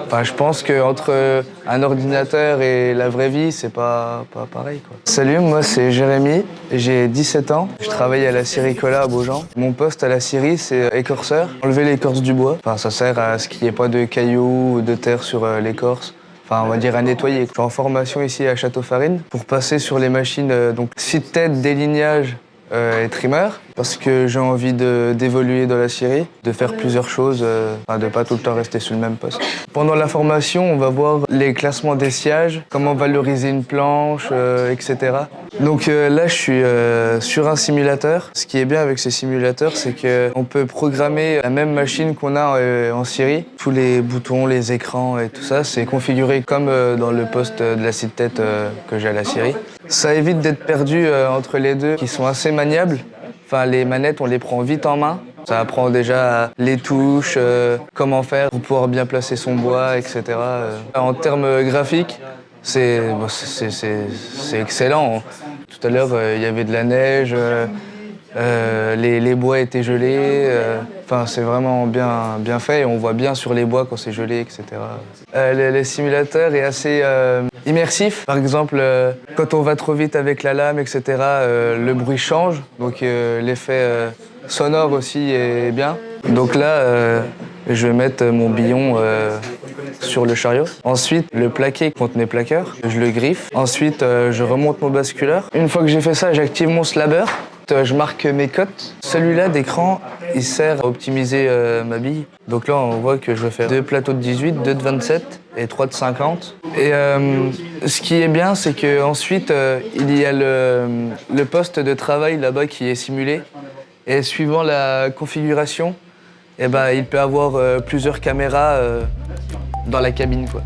Enfin, je pense qu'entre un ordinateur et la vraie vie, c'est pas pareil, quoi. Salut, moi c'est Jérémy, j'ai 17 ans. Je travaille à la scierie Colas à Beaujean. Mon poste à la scierie, c'est écorceur. Enlever l'écorce du bois. Enfin, ça sert à ce qu'il n'y ait pas de cailloux ou de terre sur l'écorce. Enfin, on va dire à nettoyer. Je suis en formation ici à Château-Farine pour passer sur les machines, donc scie-tête, délignage et trimmer, parce que j'ai envie d'évoluer dans la scierie, de faire plusieurs choses, enfin, de pas tout le temps rester sur le même poste. Pendant la formation, on va voir les classements des sciages, comment valoriser une planche, etc. Donc là, je suis sur un simulateur. Ce qui est bien avec ces simulateurs, c'est qu'on peut programmer la même machine qu'on a en scierie. Tous les boutons, les écrans et tout ça, c'est configuré comme dans le poste de la scie-tête que j'ai à la scierie. Ça évite d'être perdu entre les deux, qui sont assez maniables. Enfin, les manettes, on les prend vite en main. Ça apprend déjà les touches, comment faire pour pouvoir bien placer son bois, etc. En termes graphiques, c'est excellent. Tout à l'heure, il y avait de la neige, les bois étaient gelés. Enfin, c'est vraiment bien fait et on voit bien sur les bois quand c'est gelé, etc. Le simulateur est assez immersif. Par exemple, quand on va trop vite avec la lame, etc., le bruit change. Donc l'effet sonore aussi est bien. Donc là, je vais mettre mon billon sur le chariot. Ensuite, le plaqué contre mes plaqueurs, je le griffe. Ensuite, je remonte mon basculeur. Une fois que j'ai fait ça, j'active mon slabber. Je marque mes cotes. Celui-là d'écran, il sert à optimiser ma bille. Donc là, on voit que je vais faire 2 plateaux de 18, 2 de 27 et 3 de 50. Et ce qui est bien, c'est qu'ensuite, il y a le poste de travail là-bas qui est simulé. Et suivant la configuration, eh ben, il peut avoir plusieurs caméras dans la cabine, quoi.